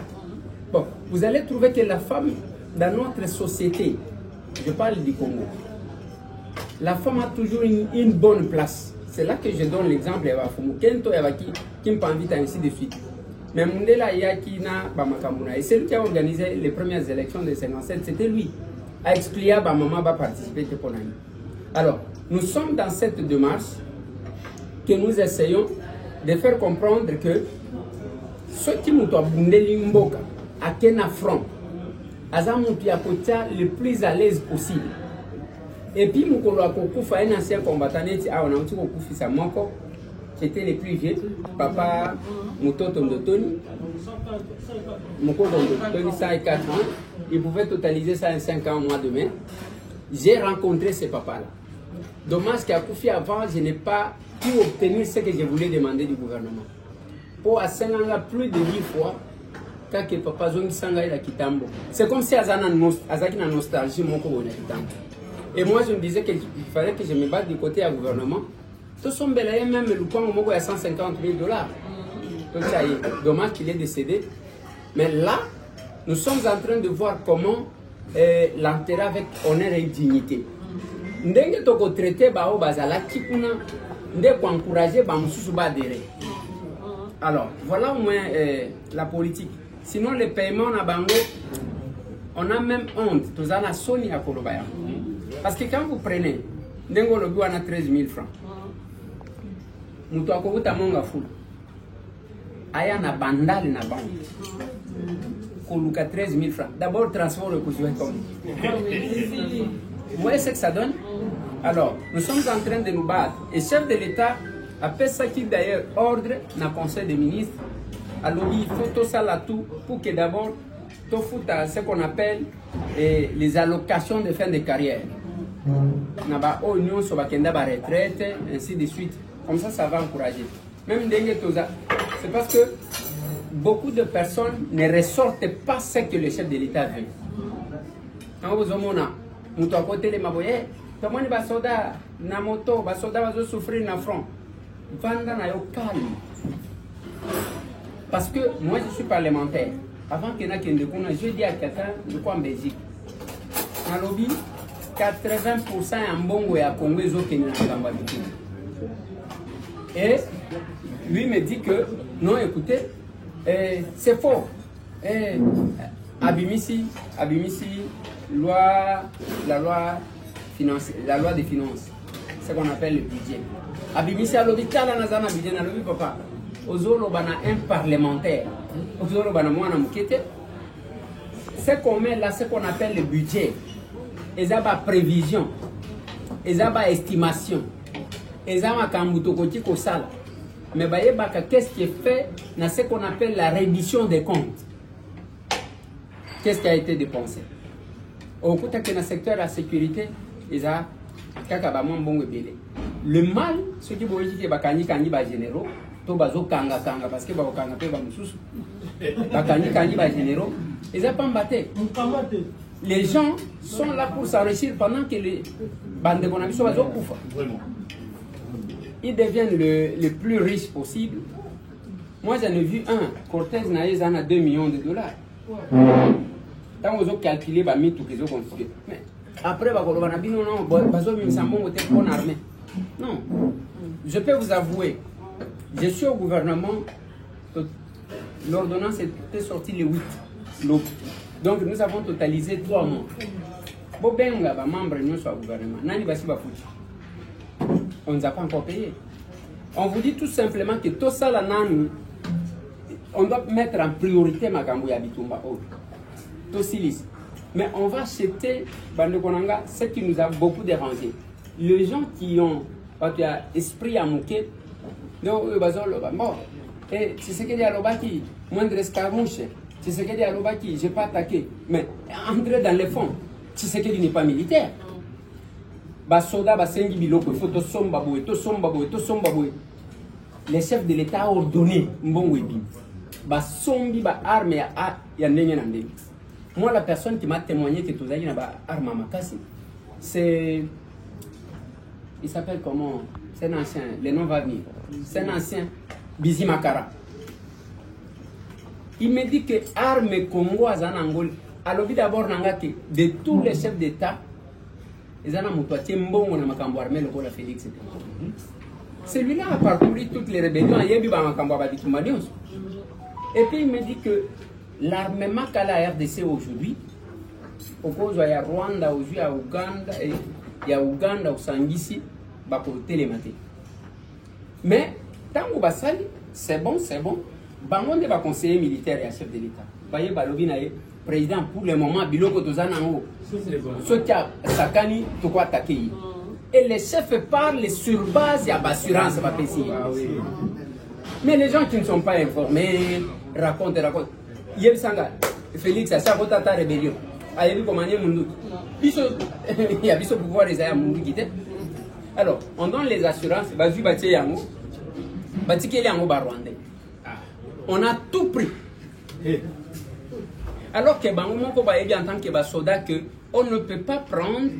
E: Bon, vous allez trouver que la femme, dans notre société, je parle du Congo, la femme a toujours une bonne place. C'est là que je donne l'exemple. Bafumkento et Kimpanvita, ainsi de suite. Mais Mundela Yakina Bamakamuna, et celui qui a organisé les premières élections de 57, c'était lui. A expliqué que maman va participer pour l'année. Alors, nous sommes dans cette démarche que nous essayons de faire comprendre que ceux qui nous ont abondé l'imboka, à quel affront, le plus à l'aise possible. Et puis, nous avons fait un ancien combattant, qui était le plus vieux, papa Moutoto Ndotoni, Mouko Ndotoni, 104 ans, il pouvait totaliser 105 ans au mois de mai. J'ai rencontré ce papa-là. Dommage qu'à Koufi avant, je n'ai pas pu obtenir ce que je voulais demander du gouvernement. Pour à 5 ans, plus de 10 fois, quand papa Zongi Sanga est Kitambo. C'est comme si Azaki na nostalgie, mon Kitambo. Et moi, je me disais qu'il fallait que je me batte du côté du gouvernement. Tout son belay, même le coin au à 150 000 $. Donc ça y est, dommage qu'il est décédé. Mais là, nous sommes en train de voir comment l'enterrer avec honneur et dignité. Ndenge toko traité bao bazala kipuna ndé pour encourager ba mususu ba adhérer. Alors voilà au moins la politique. Sinon les paiements na bango, on a même honte. Tous en a soni à Kolobaya. Parce que quand vous prenez ndengo lobi wana 13 000 francs. Mutu akobuta monga fou. Aya na bandal na banque. Koluka 13 000 francs. D'abord transport le cousu comme. Vous voyez ce que ça donne? Alors, nous sommes en train de nous battre. Et chef de l'État, Après ça qui d'ailleurs ordre dans le conseil des ministres, alors il faut tout ça là tout pour que d'abord tout fout à ce qu'on appelle les allocations de fin de carrière. On a union sur la retraite, ainsi de suite. Comme ça va encourager. Même c'est parce que beaucoup de personnes ne ressortent pas ce que le chef de l'État veut. Quand vous avez un côté de ma boye, tout le monde va soldat, na moto, va soldat va souffrir na front. Vanda na yo calme. Parce que moi je suis parlementaire. Avant que je dis à quelqu'un de quoi en Belgique. Dans le lobby, 80% en Bongo et à Congo qui n'ont pas d'habitude. Et lui me dit que non, écoutez, c'est faux. Abimisi, la loi des finances, ce qu'on appelle le budget. Abimisi à l'hôpital, à Nazana, budget, à l'hôpital, papa. Ozolo bana un parlementaire. Ozolo bana moi na mukete. Ce qu'on met là, ce qu'on appelle le budget. Ils ont ma prévision. Ils ont ma estimation. Ils ont ma kamutokoti kosala. Mais qu'est-ce qui est fait dans ce qu'on appelle la reddition des comptes? Qu'est-ce qui a été dépensé? Au côté que dans le secteur de la sécurité, ils ont le mal, ce qui veut dire que bakani kanyi ba généraux, to bazo kanga parce que ba kanga pe ba mususu. Bakani kanyi ba généraux, ils ont pas mbatté. Les gens sont là pour s'enrichir pendant que les bandes de bonami sont bazo koufa. Ils deviennent le plus riches possible. Moi j'en ai vu un, Cortez n'a 2 millions de dollars. Quand vous avez calculé, vous avez tout construit. Mais après, vous avez dit non, non. Je peux vous avouer, je suis au gouvernement, l'ordonnance était sortie le 8. Donc nous avons totalisé 3 mois. Si vous êtes membre du gouvernement, on ne nous a pas encore payé. On vous dit tout simplement que tout ça, on doit mettre en priorité Makambo Yabitumba. Mais on va acheter ce qui nous a beaucoup dérangé. Les gens qui ont esprit à mouquer, et c'est ce qu'il y a l'obaki, moindre escarmouche, c'est ce qu'il y a l'obaki, je n'ai pas attaqué. Mais entrer dans les fonds, c'est ce qu'il n'est pas militaire. Les chefs de l'État ont ordonné moi, la personne qui m'a témoigné que tout avez arme à Makassi, c'est. Il s'appelle comment? C'est un ancien, le nom va venir. C'est un ancien Bizi Makara. Il me dit que arme Congo à Zanangol, à l'objet d'abord de tous les chefs d'État, ils ont motoité mbongo na makambo armé le Kola Félix. Celui-là a parcouru toutes les rébellions à Yebi Bamakambo Abaditumadios. Et puis il me dit que l'armement qu'a la RDC aujourd'hui, au cause de Rwanda, au Ouganda, il y a Ouganda, au Sangisi, pour télémater. Mais, tant que c'est bon, c'est bon. Bangon de conseiller militaire et chef de l'État. Baye Balobina est président pour le moment, Biloko Tozanango. Ce qui a Sakani, tu quoi attaquer. Et les chefs parlent sur base d'assurance. Mais les gens qui ne sont pas informés racontent. Yeb Sanga, Félix a saboté ta rébellion. A vu comment il y a ce pouvoir des Ayamou guidés. Alors, on donne les assurances, Bazu Bati Yango, Batike Yango Barwandais. On a tout pris. Alors que Bango Bayebi en tant que soldat, on ne peut pas prendre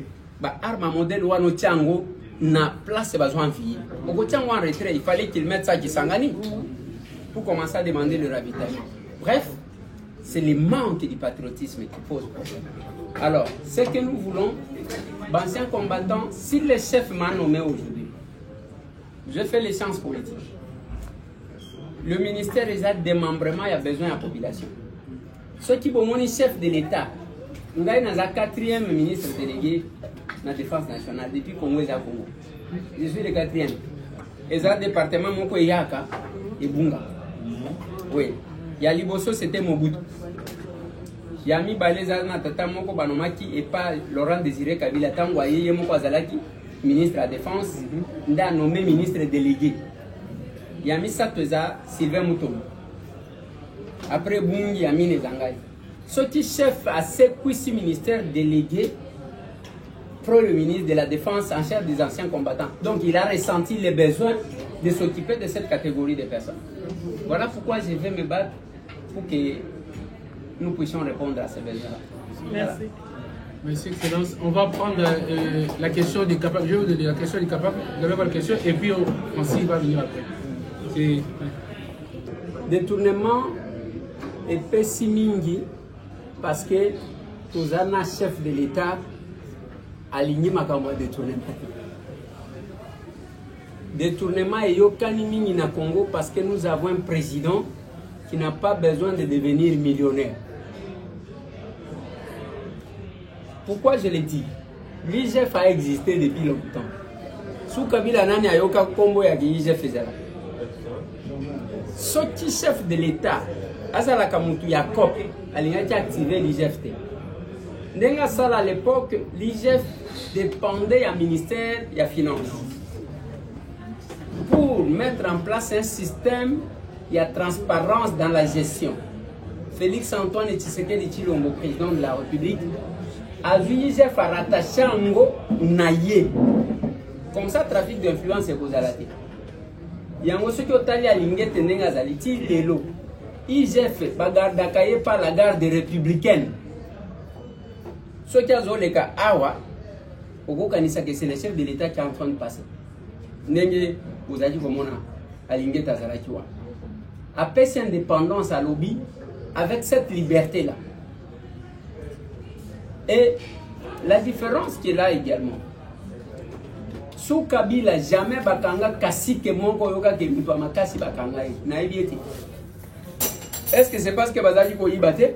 E: l'arme à modèle ou un Tiango na place besoin de vie. Au Tiango en retrait, il fallait qu'il mette ça qui s'engani pour commencer à demander le ravitaillement. Bref. C'est le manque du patriotisme qui pose problème. Alors, ce que nous voulons, anciens combattants, si le chef m'a nommé aujourd'hui, je fais les sciences politiques. Le ministère des démembrements, il y a besoin de la population. Ceux qui sont mon chef de l'État, nous avons un 4e ministre délégué de la Défense nationale depuis Congo et Congo. Je suis le 4e. Et ça, département Moko Yaka et Bunga. Oui. Yaliboso c'était Mobutu. Yami Baleza na tata moko banomaki et pas Laurent Désiré Kabila tango aye moko azalaki ministre de la Défense nda nommé ministre délégué. il y a Misatoza Sylvain Moutoum. Après Bungi, il y a Mine Zangai. Ce qui chef à ce ministère délégué pour le ministre de la Défense en chef des anciens combattants. Donc il a ressenti le besoin de s'occuper de cette catégorie de personnes. Voilà pourquoi je vais me battre pour que nous puissions répondre à ces besoins-là.
F: Merci. Voilà. Merci, Excellence. On va prendre la question des capables. Je vais vous donner la question des capables. Vous allez voir la question et puis on s'y va venir après.
E: Détournement et pessimingi parce que tous un chef de l'État aligné ma campagne de détournement. Détournement et yokani mingi na Congo parce que nous avons un président qui n'a pas besoin de devenir millionnaire. Pourquoi je le dis? L'IGF a existé depuis longtemps. Sous Kabila nani ayoka kombo ya l'IGF ezala. Soti chef de l'État, azala kamutu ya COP, alingaki activer l'IGF. Ndenga sala à l'époque, l'IGF dépendait du ministère de la Finance. Pour mettre en place un système de transparence dans la gestion. Félix Antoine Tshisekedi Tshilombo, président de la République, a vu l'IGF rattaché à Ngo Naye. Comme ça, trafic d'influence est posé. Il y a un qui est allé à l'Ingete Nengazali, Lelo. IGF, Bagardakaye par la garde républicaine. Ce qui a le cas, Awa, c'est le chef de l'État qui est en train de passer. Nenge, vous avez dit comment à l'Ingete Azalakiwa. Après cette indépendance à lobby, avec cette liberté-là. Et la différence qui est là également. Sous Kabila, jamais bakanga kasi ke mongo yoka ke mutwa makasi bakanga na ebieti. Est-ce que c'est parce que bazaki ko yibate?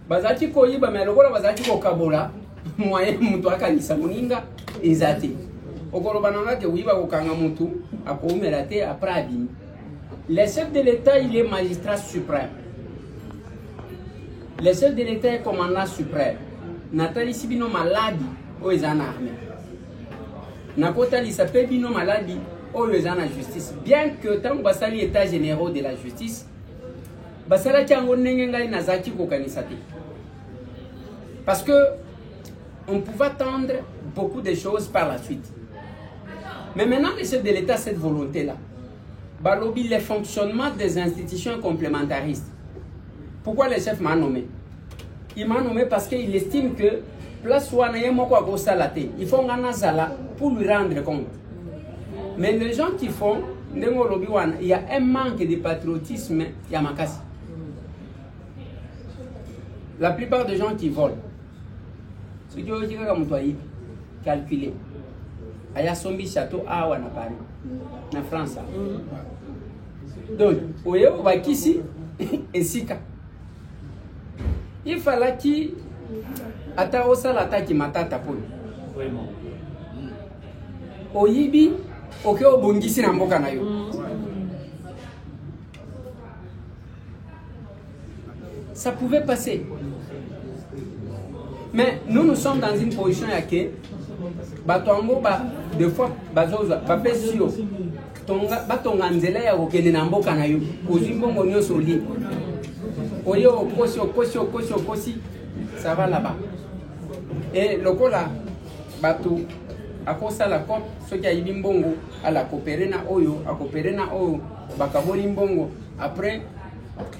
E: Bazaki ko yiba mais lokola bazaki ko kabola moyen mutwa kanisa muninga ezati. Okolo bananga ke wiba ko kanga mutu akomela te après abimi. Le chef de l'État, il est magistrat suprême. Le chef de l'État est commandant suprême. Nathalie Sibino maladi au ezana armée. Nakotali s'appelle bino maladi au ezana justice. Bien que tant que basali état généraux de la justice, basala tiango nengengai nazaki ko kanisati. Parce que on pouvait attendre beaucoup de choses par la suite. Mais maintenant le chef de l'État a cette volonté-là. Balobi le fonctionnement des institutions complémentaristes. Pourquoi le chef m'a nommé? Il m'a nommé parce qu'il estime que place où il faut un zala pour lui rendre compte. Mais les gens qui font, il y a un manque de patriotisme à Makassi. La plupart des gens qui volent, ce qui est calculé, il y a son château à Paris, en France. Donc, au Bakissi et Sika. Il fallait qu'il ata osala taki matata poni. Vraiment. Oyibi oke obongisi na mboka na yo. Ça pouvait passer. Mais nous sommes dans une position à que batongo ba deux fois bazoza ba pesio tonga batonga nzela ya kokende na mboka na yo. Ozimbongo nyoso li. Oyo kosi ça va là-bas. Et le cola bateau à cause de la COP, ce qui a eu bimbongo à la coopérer na oyo, à coopérer na oyo, bakaboli mbongo après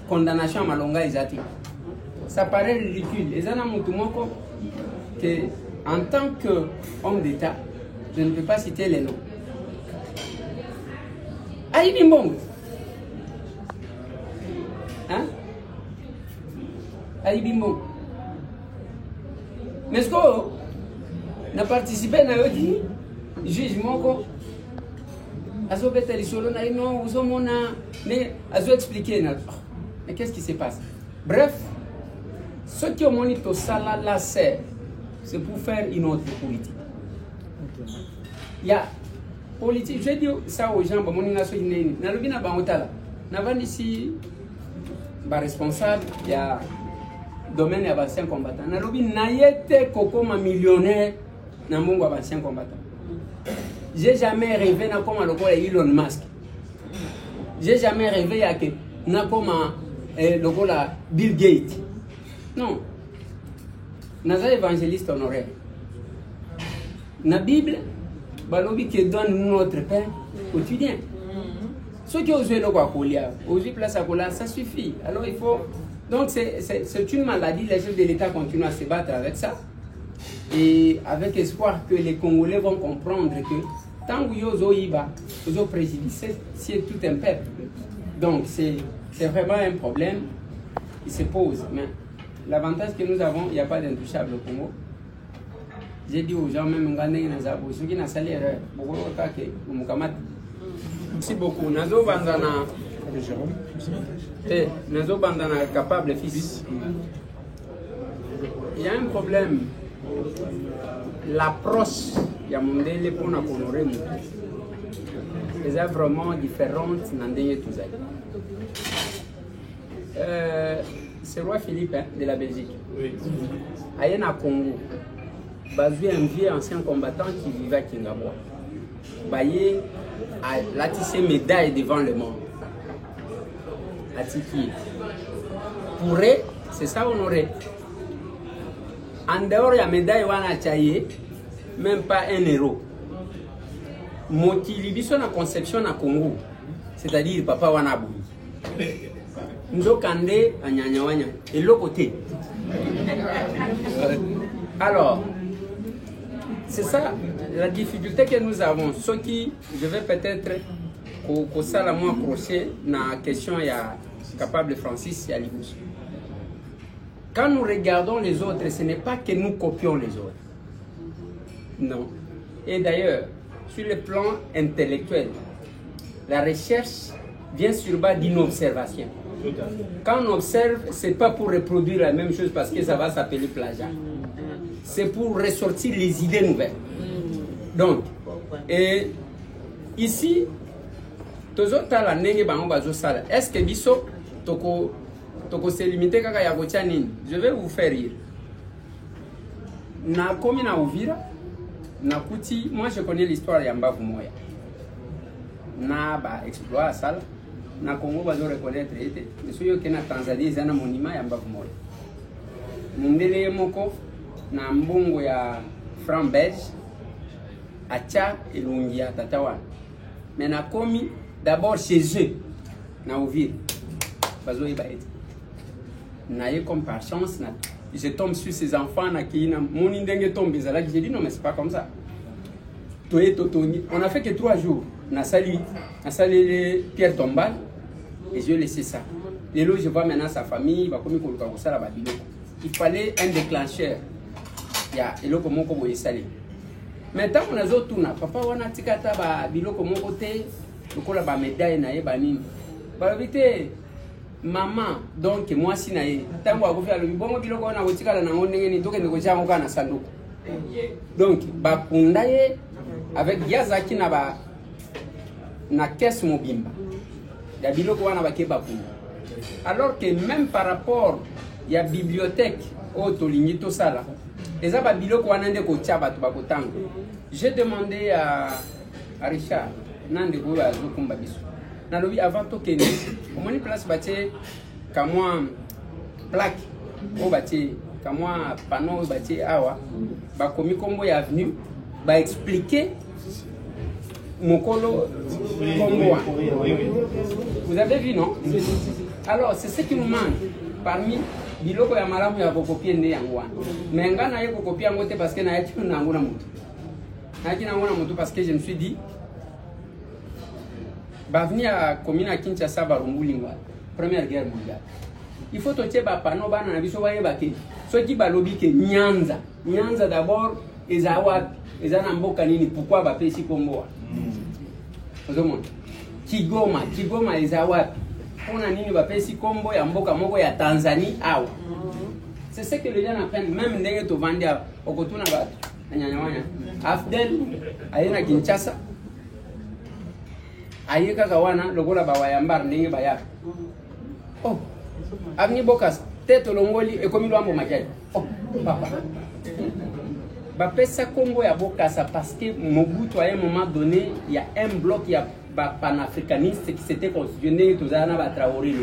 E: condamnation à malonga izati. Ça paraît ridicule. Et ça n'a moko que en tant qu'homme d'État, je ne peux pas citer les noms. Aïe bimbongo. Hein? Aïe bimbongo. Mais est-ce qu'on a participé à un jugement? Mais qu'est-ce qui se passe? Bref, ce qui ont monité au salaire là, c'est pour faire une autre politique. Il y a politique, je dis ça aux gens, ici, responsable, il y a domaine des anciens combattants. Nalobi naïete kokoma millionnaire na mungu anciens combattants. J'ai jamais rêvé na comme le Elon Musk. j'ai jamais rêvé à que n'a comme le là Bill Gates. Non. Naza évangéliste honoré. La Bible, balobi qui donne notre pain quotidien. Ceux qui osent le quoi osent place à coller, ça suffit. Alors il faut. Donc c'est une maladie. Les chefs de l'État continuent à se battre avec ça. Et avec espoir que les Congolais vont comprendre que tant que vous iba, vous présidez, c'est tout un peuple. Donc c'est vraiment un problème qui se pose. Mais l'avantage que nous avons, il n'y a pas d'intouchable au Congo. J'ai dit aux gens, même ceux qui n'ont pas l'erreur, merci beaucoup. Nazo Bandana, Nazo Bandana capable fils. Il y a un problème. L'approche il y a mon délai pour nous honorer est vraiment différente dans les tout ça. C'est roi Philippe de la Belgique. À Yéna Congo, basé un vieux ancien combattant qui vivait à Kingabwa. Baye a tissé médaille devant le monde. A Tiki. Pour eux, c'est ça honoré. En dehors, il y a médaille wana chaye, même pas 1 euro. Moti libiso na conception na Congo, c'est-à-dire papa wana boui. Nous kande anyanya wanya et l'autre côté. Alors, c'est ça la difficulté que nous avons. Ce qui, je vais peut-être que ça la moins approcher dans la question il y a capable Francis et Alibus. Quand nous regardons les autres, ce n'est pas que nous copions les autres. Non. Et d'ailleurs, sur le plan intellectuel, la recherche vient sur base d'une observation. Quand on observe, ce n'est pas pour reproduire la même chose parce que ça va s'appeler plagiat. C'est pour ressortir les idées nouvelles. Donc, et ici, est-ce que Bisso, se limiter kaka ya kotia nini? Je vais vous faire rire. Na komi na Uvira, na kuti, moi je connais l'histoire ya Mbavu Moya. Na ba exploit sala, na Congo ba zo reconnaître ete, mais yo ke na Tanzanie zana monument ya Mbavu Moya. Mundele moko na mbongo ya franc belge acha elungi ya tatawana. Mais na komi d'abord chez eux na Uvira. Bazo iba ete. Comme par chance, je tombe sur ces enfants qui mon indenge tombe. J'ai dit non, mais c'est pas comme ça. On a fait que 3 jours. On a salé Pierre Tombal et je laissé ça. Et là, je vois maintenant sa famille. Il fallait un déclencheur. Et là, comment on va saler. Maintenant, on a tout. Papa, on a tikata bilo comme côté. Donc, on a médaille na yebanini. Balavité. Maman, donc moi si naïe, tant que vous faites le bon mobile qu'on a aussi quand on est donc nous avons quand on a salon. Donc, bakundaye avec Yazaki naba na caisse mobimba. Ya biloko wana bakeba punda. Alors que même par rapport il y a bibliothèque au Tolinito Sala, les aba biloko wana nde ko tchaba to bakotango. J'ai demandé à Richard nande go ba zokumba biso. Nalobi avant to kene au moins place batie kamwa plaque au batie kamwa panneau batie awa ba komi kombo ya avenue ba expliquer mokolo kombo. Vous avez vu non? Alors c'est ce qui nous manque parmi biloko ya malamu ya kokopie nde yango wana. Mais ngana ye kokopie yango te parce que na yaki na ngona mutu. Na yaki na ngona mutu parce que je me suis dit Bavni à commune à Kinshasa Barumbulingwa, Première Guerre mondiale. Il faut que tu aies panneau bana na biso waye bake. Ceux qui balobi ke Nyanza. Nyanza d'abord ezawa ezana mboka nini pourquoi ba pesi kombo. Kigoma ezawa. On a nini ba pesi kombo ya mboka moko ya Tanzanie awa. C'est ce que les gens apprennent même ndenge to vendre okotuna ba nyanyawanya. Afdel ayena Kinshasa. Ayeka kawana lokola bawayambar ndenge bayaka. Oh. Avni bokas tete longoli ekomi lwambo makali. Oh papa. Ba pesa Congo ya bokasa parce que Mobutu à un moment donné, il y a un bloc, il y a panafricanistes qui s'étaient constitués, tous les Traoré.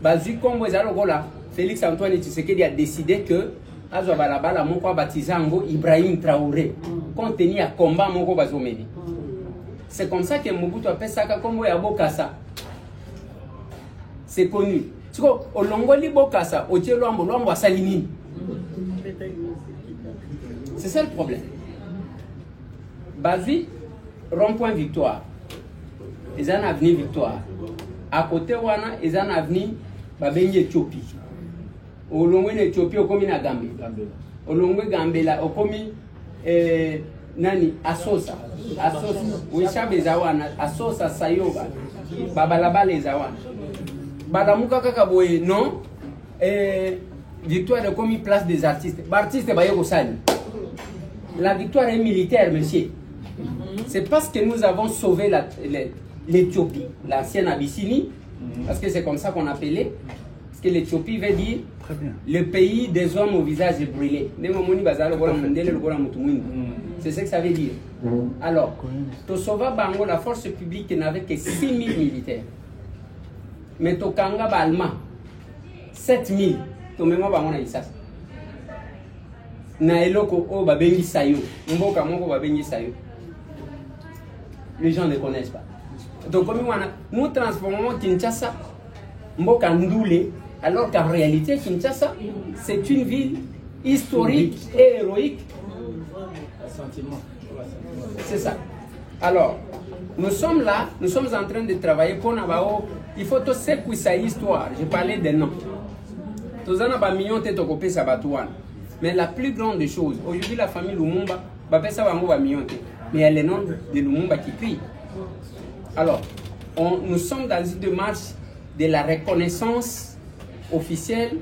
E: Bazu Kombo Zalogola, Félix Antoine Tshisekedi a décidé que Azobalabala Moko Batizango Ibrahim Traoré, compte tenu à combat Moko Bazomeni. C'est comme ça que Mobutu appelle ça Kombo Yabokasa. C'est connu. Tu vois, au Longoli Bokasa, au Tieloambo Salini. C'est ça le problème. Bazu, rond-point victoire. Ils ont un avenir victoire. À côté, ils ont un avenir Éthiopie. Au long de l'Éthiopie, au commis na Gambie. Au long de Gambela, au commis Nani, Asosa. Asosa. Oui, Chabezawana, Asosa Sayoba. Babalaba les Zawan. Badamuka Kakaboye, non. Victoire de commis place des artistes. Artistes, la victoire est militaire, monsieur. C'est parce que nous avons sauvé l'Éthiopie, l'ancienne Abyssinie, parce que c'est comme ça qu'on appelait. Parce que l'Éthiopie veut dire le pays des hommes au visage brûlé. C'est ce que ça veut dire. Alors, Tosova Bango, la force publique n'avait que 6 000 militaires. Mais Tokanga Balma, 7 000. Tomema Bango na Isas. Na eloko o babengi sayo. Mboka moko babengi sayo. Les gens ne connaissent pas. Donc comme nous transformons Kinshasa Mboka Ndoulé, alors qu'en réalité Kinshasa c'est une ville historique et héroïque. C'est ça. Alors, nous sommes là, nous sommes en train de travailler pour Nabao. Il faut tout secouer sa histoire. Je parlais des noms. Tous en a millions de tokopé Sabatouane. Mais la plus grande des choses, aujourd'hui la famille Lumumba, mais il y a les noms de Lumumba qui crient. Alors, nous sommes dans une démarche de la reconnaissance officielle.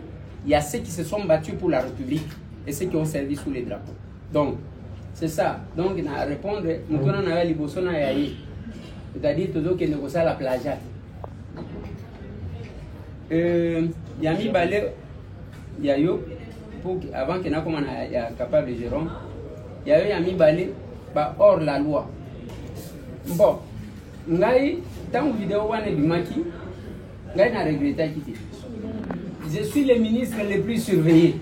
E: Il y a ceux qui se sont battus pour la République et ceux qui ont servi sous les drapeaux. Donc, c'est ça. Donc, à répondre, nous avons c'est-à-dire toujours qu'il nous a la plagiat. Yami Balé, Yayo, avant qu'il soit capable de gérer, Yayo Yami Balé, hors la loi. Bon, Ngai, tant que vidéo wane bimaki, Ngai n'a regretté quitter. Je suis le ministre le plus surveillé.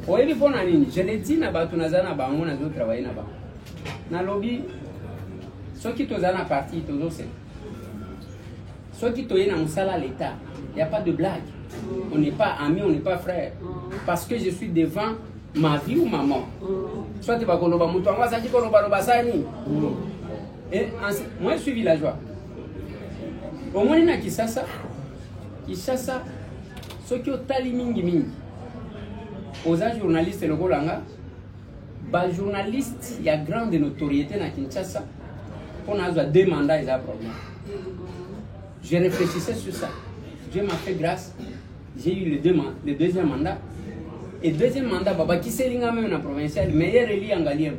E: Je l'ai dit, Nabatunazana Bango, n'a d'autres travailler là-bas. Na lobby, ceux qui sont à parti, tous ceux qui sont dans l'État, il n'y a pas de blague. On n'est pas amis, on n'est pas frères. Parce que je suis devant ma vie ou ma mort. Soit tu vas koloba mutuanga, ça dit koloba basani. Et moi je suis villageois. Au moins il y a Kisasa, ceux qui ont tali mingi mingi. Aux journalistes le Golanga, bah journaliste, il y a grande notoriété dans Kinshasa. On a 2 mandats, il y a un problème. Je réfléchissais sur ça. Dieu m'a fait grâce. J'ai eu le deuxième mandat. Et deuxième mandat, Baba qui s'est même dans la provinciale, meilleur élu en Galien,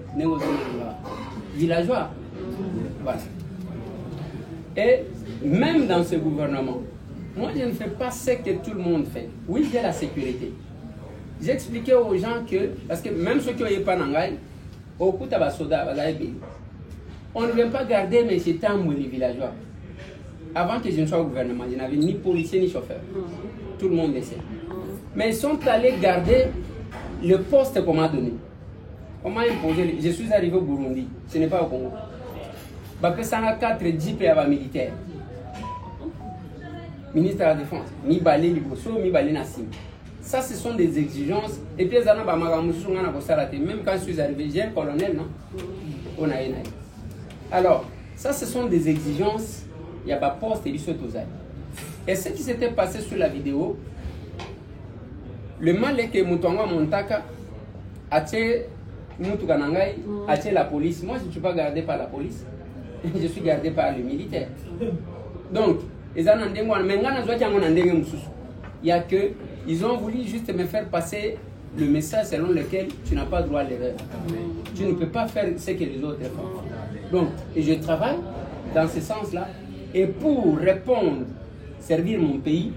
E: villageois. Voilà. Et même dans ce gouvernement, moi je ne fais pas ce que tout le monde fait. Oui, j'ai la sécurité. J'expliquais aux gens que, parce que même ceux qui n'ont pas d'angaï, on ne vient pas garder M. Tambou, les villageois. Avant que je ne sois au gouvernement, je n'avais ni policier ni chauffeur. Tout le monde le sait. Mais ils sont allés garder le poste qu'on m'a donné. On m'a imposé. Je suis arrivé au Burundi. Ce n'est pas au Congo. Parce que 4 jeeps et militaires. Ministre de la Défense. Mi balé Liboso, mi balé Nassim. Ça, ce sont des exigences. Et puis, même quand je suis arrivé, j'ai un colonel, non? On a une. Alors, ça, ce sont des exigences. Il n'y a pas de poste et du saut aux ailes. Et ce qui s'était passé sur la vidéo, le mal est que Moutouanga Montaka a tué Moutouganangai, a tué la police. Moi, je ne suis pas gardé par la police. Je suis gardé par le militaire. Donc, il y a que, ils ont voulu juste me faire passer le message selon lequel tu n'as pas droit à l'erreur. Tu ne peux pas faire ce que les autres font. Donc, et je travaille dans ce sens-là. Et pour répondre, servir mon pays,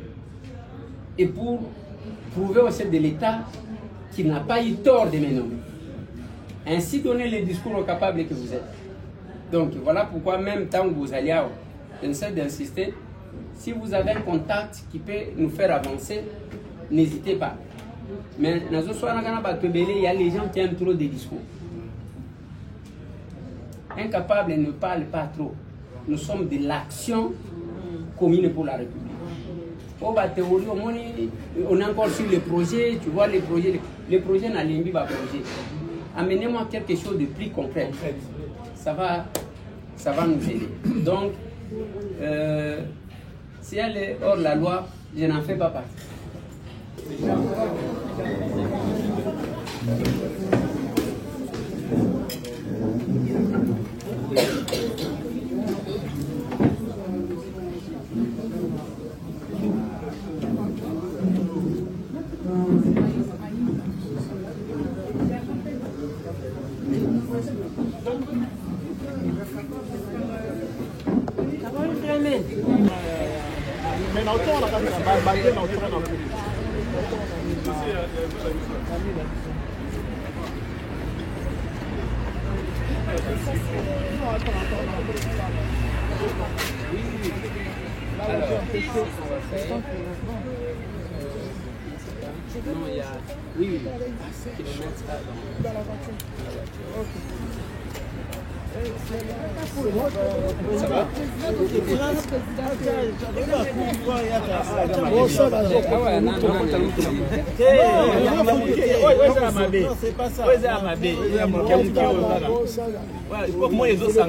E: et pour prouver au chef de l'État qu'il n'a pas eu tort de me nommer. Ainsi donner le discours aux capables que vous êtes. Donc voilà pourquoi même tant que vous allez, j'essaie d'insister, si vous avez un contact qui peut nous faire avancer, n'hésitez pas. Mais dans ce soir, il y a les gens qui aiment trop des discours. Incapables ne parlent pas trop. Nous sommes de l'action commune pour la République. On est encore sur les projets, tu vois les projets n'allument pas projet. Amenez-moi quelque chose de plus concret. Ça va nous aider. Donc, si elle est hors la loi, je n'en fais pas partie. Non, il y a... Oui, dans la voiture. Ça va?
G: C'est pas ça. Moi, les autres, ça